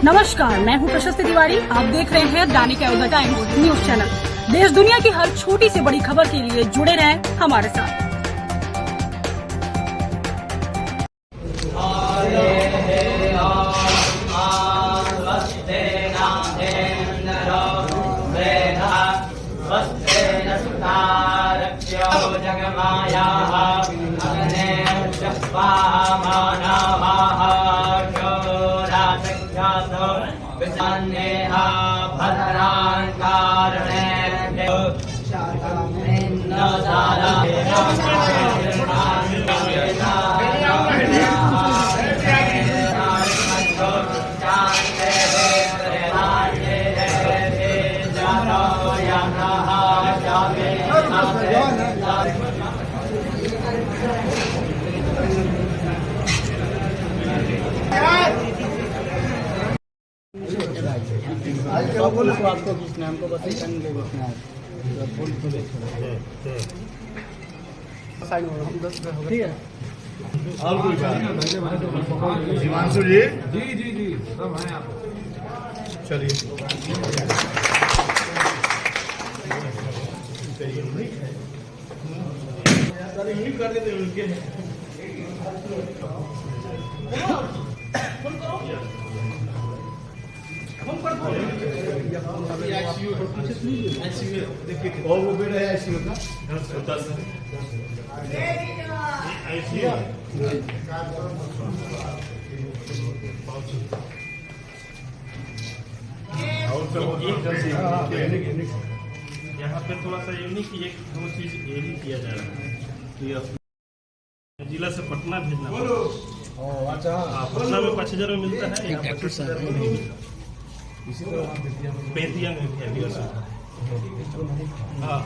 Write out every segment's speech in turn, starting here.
नमस्कार, मैं हूं प्रशस्ति तिवारी। आप देख रहे हैं दैनिक अयोध्या टाइम्स न्यूज चैनल। देश दुनिया की हर छोटी से बड़ी खबर के लिए जुड़े रहें हमारे साथ। आपको किसने हमको बताइए ठीक है। और कोई बात हिमांशु जी जी सब हैं आप। चलिए कर देते उनके और वो बेड है आईसीयू का 10 आईसीयू यहाँ पे थोड़ा सा यूनिक एक दो चीज ये भी किया जा रहा है कि जिला से पटना भेजना अच्छा पटना में 5,000 में मिलता है, यहाँ 25,000 में नहीं मिलता। इसी तरह बेतिया में भी अभी हाँ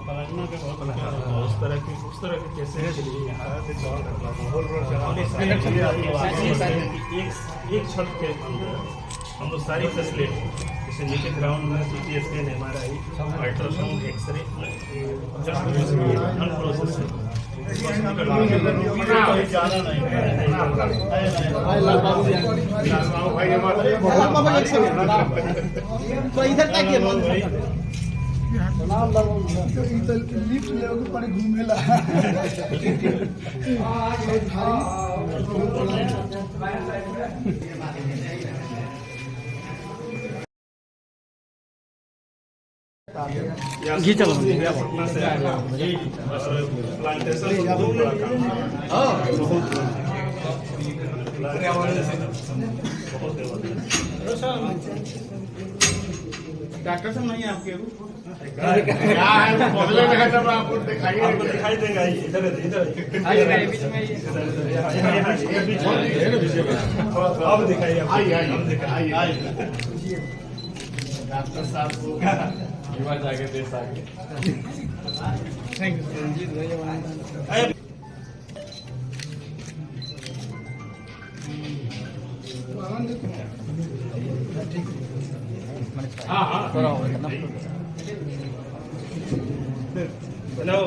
पलाजना के बहुत उस तरह के कैसे एक छत के अंदर हम लोग सारी फैसिलिटी जैसे नीचे ग्राउंड में CT scan MRI ultrasound x-ray lift लेके पड़े घूमेला घी चलो पटना से प्लांटेशन डॉक्टर साहब नहीं है आपके क्या है बगले में है जब आपको दिखाई देगा इधर अब दिखाइए डॉक्टर साहब को जाके दे सके। थैंक यू रंजीत भाई। हेलो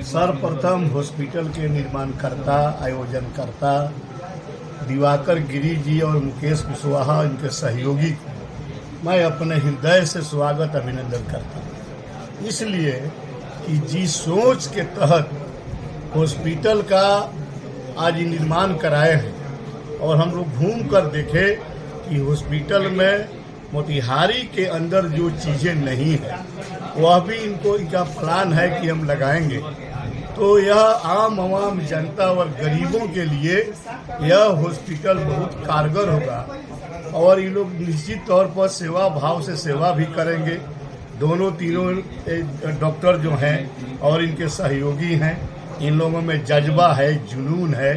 सर्वप्रथम हॉस्पिटल के निर्माणकर्ता आयोजनकर्ता दिवाकर गिरी जी और मुकेश कुशवाहा इनके सहयोगी को मैं अपने हृदय से स्वागत अभिनंदन करता हूँ, इसलिए कि जिस सोच के तहत हॉस्पिटल का आज निर्माण कराए हैं और हम लोग घूम कर देखे कि हॉस्पिटल में मोतिहारी के अंदर जो चीज़ें नहीं है वह भी इनका प्लान है कि हम लगाएंगे, तो यह आम आवाम जनता और गरीबों के लिए यह हॉस्पिटल बहुत कारगर होगा और ये लोग निश्चित तौर पर सेवा भाव से सेवा भी करेंगे। दोनों तीनों डॉक्टर जो हैं और इनके सहयोगी हैं, इन लोगों में जज्बा है, जुनून है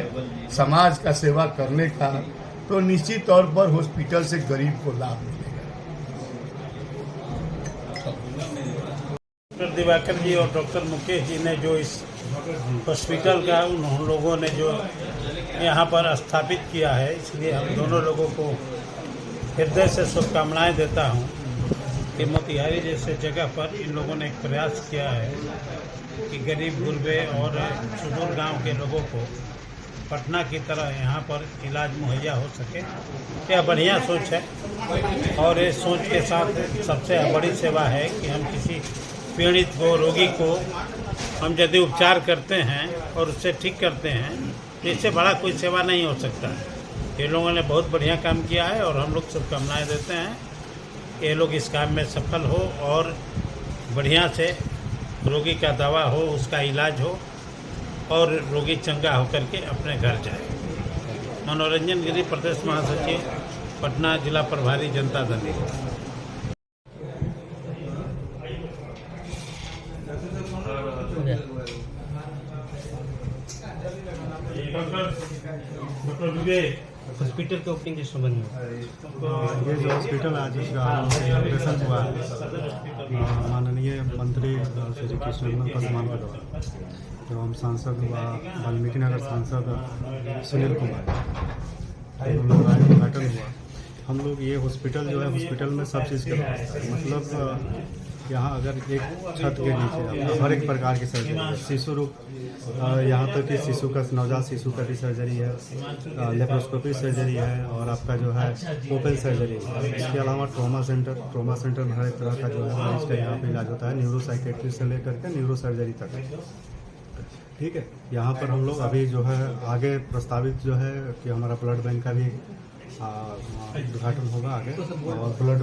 समाज का सेवा करने का, तो निश्चित तौर पर हॉस्पिटल से गरीब को लाभ मिलेगा। दिवाकर जी और डॉक्टर मुकेश जी ने जो इस हॉस्पिटल का उन लोगों ने जो यहाँ पर स्थापित किया है, इसलिए हम दोनों लोगों को हृदय से शुभकामनाएं देता हूँ कि मोतिहारी जैसे जगह पर इन लोगों ने एक प्रयास किया है कि गरीब गुरबे और सुदूर गांव के लोगों को पटना की तरह यहाँ पर इलाज मुहैया हो सके। यह बढ़िया सोच है और इस सोच के साथ सबसे बड़ी सेवा है कि हम किसी पीड़ित को, रोगी को हम यदि उपचार करते हैं और उससे ठीक करते हैं तो इससे बड़ा कोई सेवा नहीं हो सकता। ये लोगों ने बहुत बढ़िया काम किया है और हम लोग शुभकामनाएं देते हैं कि ये लोग इस काम में सफल हो और बढ़िया से रोगी का दवा हो, उसका इलाज हो और रोगी चंगा होकर के अपने घर जाए। मनोरंजन गिरी, प्रदेश महासचिव, पटना जिला प्रभारी, जनता दल। डॉक्टर विवेक, हॉस्पिटल के ओपनिंग के संबंध में ये जो हॉस्पिटल आज इसका ऑपरेशन हुआ है, माननीय मंत्री श्री कृष्णनंदन पासवान के द्वारा, जो हम सांसद हुआ वाल्मीकि नगर सांसद सुनील कुमार, हम लोग का उद्घाटन हुआ। हम लोग ये हॉस्पिटल जो है, हॉस्पिटल में सब चीज़ के मतलब यहाँ अगर एक छत के नीचे हर एक प्रकार की सर्जरी है, शिशु रोग, यहाँ तक कि शिशु का, नवजात शिशु का भी सर्जरी है, लेप्रोस्कोपी सर्जरी है और आपका जो है ओपन सर्जरी है। इसके अलावा ट्रॉमा सेंटर में हर एक तरह का जो है मरीज का यहाँ पे इलाज होता है, न्यूरोसाइकेट्री से लेकर के न्यूरो सर्जरी तक। ठीक है, यहाँ पर हम लोग अभी जो है आगे प्रस्तावित जो है कि हमारा ब्लड बैंक का भी उद्घाटन होगा आगे, और ब्लड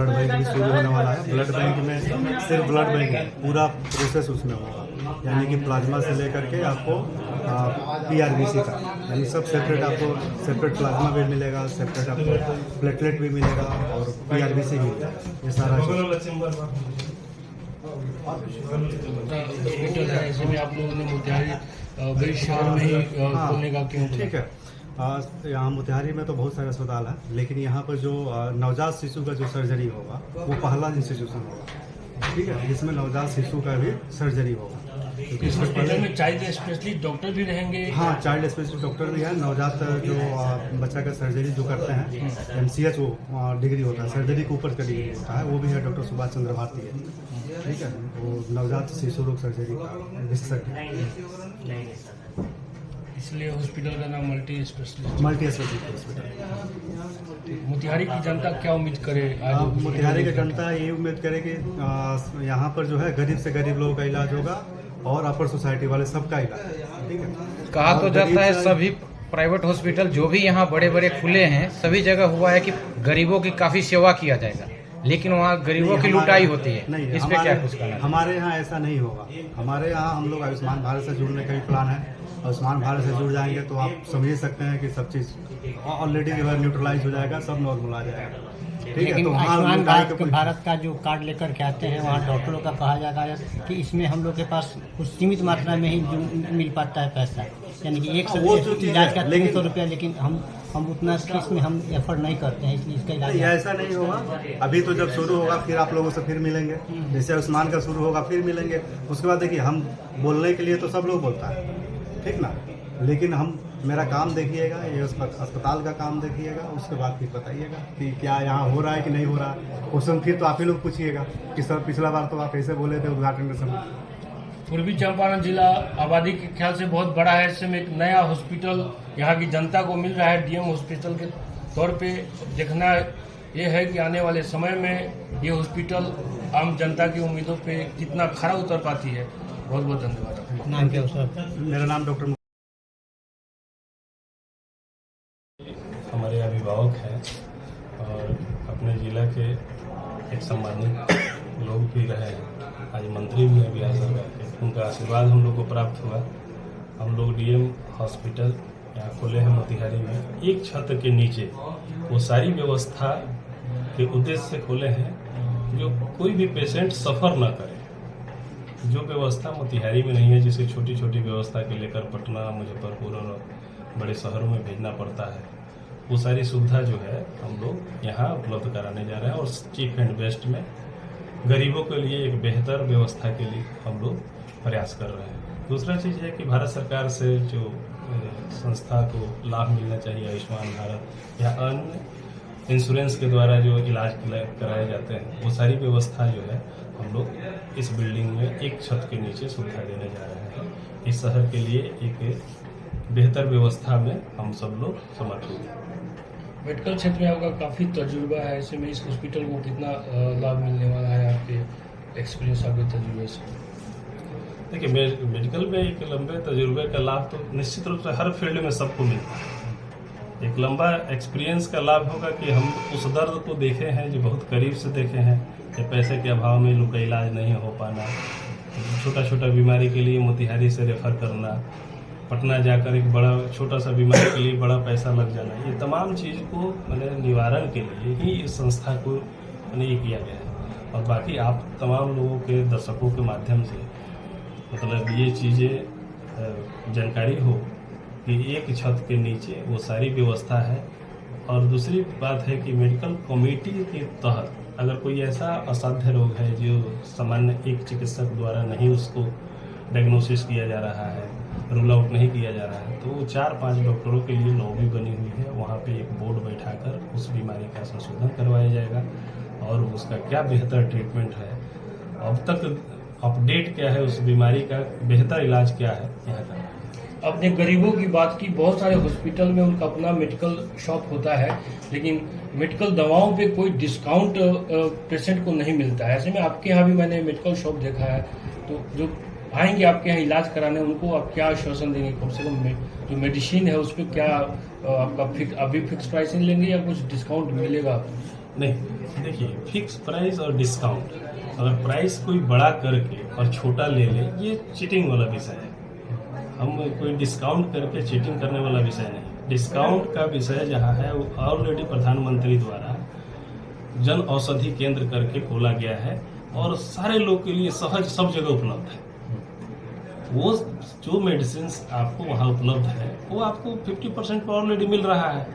बैंक भी शुरू होने वाला है। ब्लड बैंक में सिर्फ ब्लड बैंक है, पूरा प्रोसेस उसमें होगा, यानी कि प्लाज्मा से लेकर के आपको PRBC का, यानी सब सेपरेट, आपको सेपरेट प्लाज्मा भी मिलेगा, सेपरेट आपको प्लेटलेट भी मिलेगा और PRBC भी मिलेगा। ये सारा हॉस्पिटल है, ऐसे में आप लोगों ने मोतिहारी बड़े शहर में ही खोलने का क्यों? ठीक है, यहाँ मोतिहारी में तो बहुत सारे अस्पताल हैं, लेकिन यहाँ पर जो नवजात शिशु का जो सर्जरी होगा वो पहला इंस्टीट्यूशन होगा। ठीक है, इसमें नवजात शिशु का भी सर्जरी होगा, क्योंकि इसमें हॉस्पिटल में चाइल्ड स्पेशलिस्ट डॉक्टर भी रहेंगे। हाँ, चाइल्ड स्पेशलिस्ट डॉक्टर भी है। नवजात जो बच्चा का सर्जरी जो करते हैं, MCH वो डिग्री होता है, सर्जरी के ऊपर का डिग्री होता है, वो भी है डॉक्टर सुभाष चंद्र भारती है। ठीक है, वो नवजात शिशु रोग सर्जरी का विशेषज्ञ, इसलिए हॉस्पिटल का नाम मल्टी स्पेशलिस्ट हॉस्पिटल। मोतिहारी की जनता क्या उम्मीद करे? मोतिहारी की जनता ये उम्मीद करे कि यहाँ पर जो है गरीब से गरीब लोगों का इलाज होगा और अपर सोसाइटी वाले सबका इलाज। ठीक है, कहा तो जाता है सभी प्राइवेट हॉस्पिटल जो भी यहाँ बड़े बड़े खुले हैं, सभी जगह हुआ है कि गरीबों की काफी सेवा किया जाएगा, लेकिन वहाँ गरीबों की लुटाई होती है। नहीं, इस पे क्या कुछ कहना है? हमारे यहाँ ऐसा नहीं होगा। हमारे यहाँ हम लोग आयुष्मान भारत से जुड़ने का भी प्लान है। आयुष्मान भारत से जुड़ जाएंगे तो आप समझ सकते हैं कि सब चीज़ ऑलरेडी जो है न्यूट्रलाइज हो जाएगा, सब नॉर्मल आ जाएगा। ठीक है, तो आयुष्मान भारत का जो कार्ड लेकर के आते हैं, वहाँ डॉक्टरों का कहा जाता है कि इसमें हम लोग के पास कुछ सीमित मात्रा में ही मिल पाता है पैसा, यानी कि एक इलाज का 300 रुपया, लेकिन हम उतना इसमें हम एफर्ट नहीं करते हैं, इसलिए इसका इलाज ऐसा नहीं होगा। अभी तो जब शुरू होगा फिर आप लोगों से फिर मिलेंगे, जैसे आयुष्मान का शुरू होगा फिर मिलेंगे। उसके बाद देखिए, हम बोलने के लिए तो सब लोग बोलता है, ठीक ना, लेकिन हम मेरा काम देखिएगा, ये अस्पताल का काम देखिएगा, उसके बाद फिर बताइएगा कि क्या यहाँ हो रहा है कि नहीं हो रहा है। क्वेश्चन फिर तो आप ही लोग पूछिएगा कि सर पिछला बार तो आप ऐसे बोले थे उद्घाटन के समय। पूर्वी चंपारण जिला आबादी के ख्याल से बहुत बड़ा है, ऐसे में एक नया हॉस्पिटल यहाँ की जनता को मिल रहा है DM हॉस्पिटल के तौर पे। देखना ये है कि आने वाले समय में ये हॉस्पिटल आम जनता की उम्मीदों पे कितना खरा उतर पाती है। बहुत बहुत धन्यवाद। नाम क्या सर? मेरा नाम डॉक्टर हमारे अभिभावक हैं और अपने जिला के एक सम्मानित लोग भी रहे हैं, आज मंत्री भी हैं बिहार सरकार के, उनका आशीर्वाद हम लोग को प्राप्त हुआ। हम लोग DM हॉस्पिटल यहाँ खोले हैं मोतिहारी में, एक छत के नीचे। वो सारी व्यवस्था के उद्देश्य से खोले हैं जो कोई भी पेशेंट सफ़र न करे। जो व्यवस्था मोतिहारी में नहीं है, जिसे छोटी छोटी व्यवस्था के लेकर पटना, मुजफ्फरपुर और बड़े शहरों में भेजना पड़ता है, वो सारी सुविधा जो है हम लोग यहाँ उपलब्ध कराने जा रहे हैं। और चीप एंड बेस्ट में गरीबों के लिए एक बेहतर व्यवस्था के लिए हम लोग प्रयास कर रहे हैं। दूसरा चीज़ है कि भारत सरकार से जो संस्था को लाभ मिलना चाहिए, आयुष्मान भारत या अन्य इंश्योरेंस के द्वारा जो इलाज कराए जाते हैं, वो सारी व्यवस्था जो है हम लोग इस बिल्डिंग में एक छत के नीचे सुविधा देने जा रहे हैं। इस शहर के लिए एक बेहतर व्यवस्था में हम सब लोग समर्पित हैं। मेडिकल क्षेत्र में आपका काफ़ी तजुर्बा है, ऐसे में इस हॉस्पिटल को कितना लाभ मिलने वाला है आपके एक्सपीरियंस, आपके तजुर्बे से? देखिए, मेडिकल में एक लंबे तजुर्बे का लाभ तो निश्चित रूप से हर फील्ड में सबको मिलता है। एक लंबा एक्सपीरियंस का लाभ होगा कि हम उस दर्द को देखे हैं, जो बहुत करीब से देखे हैं, कि पैसे के अभाव में लोग का इलाज नहीं हो पाना, छोटा छोटा बीमारी के लिए मोतिहारी से रेफर करना, पटना जाकर एक बड़ा छोटा सा बीमारी के लिए बड़ा पैसा लग जाना, ये तमाम चीज़ को मैंने निवारण के लिए ही इस संस्था को मैंने ये किया गया है। और बाकी आप तमाम लोगों के, दर्शकों के माध्यम से मतलब ये चीज़ें जानकारी हो कि एक छत के नीचे वो सारी व्यवस्था है। और दूसरी बात है कि मेडिकल कमेटी के तहत अगर कोई ऐसा असाध्य रोग है जो सामान्य एक चिकित्सक द्वारा नहीं उसको डायग्नोसिस किया जा रहा है, रूल आउट नहीं किया जा रहा है, तो वो 4-5 डॉक्टरों के लिए लॉबी बनी हुई है। वहाँ पे एक बोर्ड बैठाकर उस बीमारी का संशोधन करवाया जाएगा और उसका क्या बेहतर ट्रीटमेंट है, अब तक अपडेट क्या है, उस बीमारी का बेहतर इलाज क्या है, यहाँ का। आपने गरीबों की बात की, बहुत सारे हॉस्पिटल में उनका अपना मेडिकल शॉप होता है, लेकिन मेडिकल दवाओं पे कोई डिस्काउंट पेशेंट को नहीं मिलता है। ऐसे में आपके यहाँ भी मैंने मेडिकल शॉप देखा है, तो जो आएंगे आपके यहाँ इलाज कराने, उनको आप क्या आश्वासन देंगे? कम से कम जो मेडिसिन है उस पर क्या आपका अभी फिक्स प्राइसिंग लेंगे या कुछ डिस्काउंट मिलेगा? नहीं, देखिए, फिक्स प्राइस और डिस्काउंट, अगर प्राइस कोई बड़ा करके और छोटा ले ले, ये चीटिंग वाला विषय है। हम कोई डिस्काउंट करके चीटिंग करने वाला विषय नहीं। डिस्काउंट का विषय जहाँ है वो ऑलरेडी प्रधानमंत्री द्वारा जन औषधि केंद्र करके खोला गया है और सारे लोग के लिए सहज सब जगह उपलब्ध है। वो जो मेडिसिन आपको वहाँ उपलब्ध है वो आपको 50% पर ऑलरेडी मिल रहा है।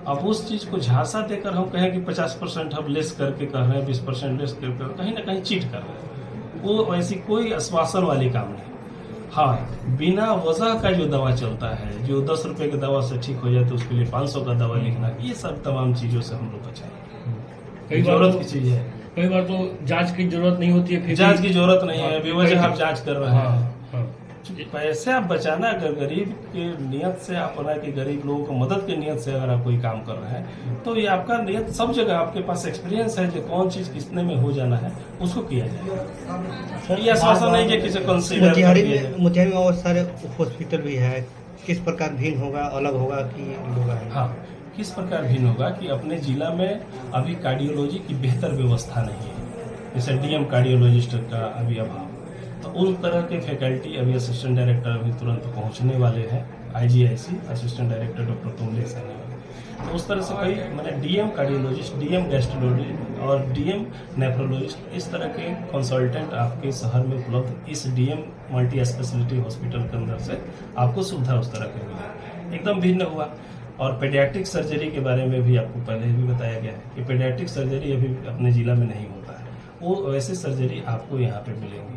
अब उस चीज़ को झांसा देकर हम कहें कि 50% हम लेस करके कर रहे हैं, 20% लेस करके, कहीं ना कहीं चीट कर रहे हैं। वो ऐसी कोई आश्वासन वाली काम नहीं। हाँ, बिना वजह का जो दवा चलता है, जो 10 रुपए की दवा से ठीक हो जाए तो उसके लिए 500 का दवा लिखना, ये सब तमाम चीज़ों से हम लोग बचाएंगे। जरूरत की चीज़ है। कई बार तो जांच की जरूरत नहीं होती है, फिर जांच की जरूरत नहीं है, बेवजह आप जांच कर रहे हैं। हाँ। पैसे आप बचाना, अगर गरीब के नियत से आप बना कि गरीब लोगों को मदद के नियत से अगर आप कोई काम कर रहे हैं, तो ये आपका नियत सब जगह, आपके पास एक्सपीरियंस है जो कौन चीज कितने में हो जाना है उसको किया जाएगा। ये आश्वासन नहीं कि किसी कंसीडर मोतिहारी में और सारे हॉस्पिटल भी है, किस प्रकार भिन्न होगा, अलग होगा कि होगा? हाँ, किस प्रकार भिन्न होगा कि अपने जिला में अभी कार्डियोलॉजी की बेहतर व्यवस्था नहीं है। जैसे डीएम कार्डियोलॉजिस्ट का अभी अभाव, तो उन तरह के फैकल्टी अभी असिस्टेंट डायरेक्टर अभी तुरंत पहुंचने वाले हैं। IGIC असिस्टेंट डायरेक्टर डॉक्टर तुमलेश आने वाले, तो उस तरह से कई मैंने डीएम कार्डियोलॉजिस्ट, डीएम गैस्ट्रोलॉजिस्ट और डीएम नेफ्रोलॉजिस्ट, इस तरह के कंसल्टेंट आपके शहर में उपलब्ध इस डीएम मल्टी स्पेशलिटी हॉस्पिटल के अंदर से आपको सुविधा उस तरह के मिले, एकदम भिन्न हुआ। और पेडियाट्रिक सर्जरी के बारे में भी आपको पहले भी बताया गया है कि पेडियाट्रिक सर्जरी अभी अपने जिला में नहीं होता है, वो वैसे सर्जरी आपको यहाँ पे मिलेंगी।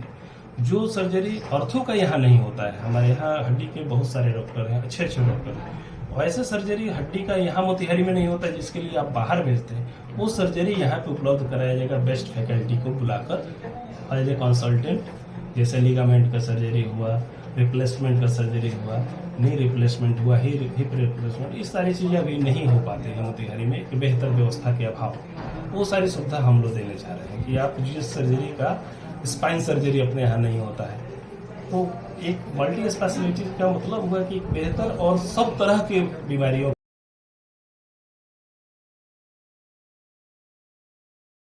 जो सर्जरी ऑर्थो का यहाँ नहीं होता है, हमारे यहाँ हड्डी के बहुत सारे डॉक्टर हैं, अच्छे अच्छे डॉक्टर हैं, वैसे सर्जरी हड्डी का यहाँ मोतिहारी में नहीं होता है, जिसके लिए आप बाहर भेजते हैं, वो सर्जरी यहाँ पे उपलब्ध कराया जाएगा बेस्ट फैकल्टी को बुलाकर एज ए कंसल्टेंट। जैसे लिगामेंट का सर्जरी हुआ, रिप्लेसमेंट का सर्जरी हुआ, नी रिप्लेसमेंट हुआ, हिप रिप्लेसमेंट, इस सारी चीज़ें अभी नहीं हो पाती हैं मोतिहारी में, एक बेहतर व्यवस्था के अभाव। वो सारी सुविधा हम लोग देने चाह रहे हैं कि आप जिस सर्जरी का स्पाइन सर्जरी अपने यहाँ नहीं होता है, तो एक मल्टी स्पेशलिटी का मतलब हुआ कि बेहतर और सब तरह के बीमारियों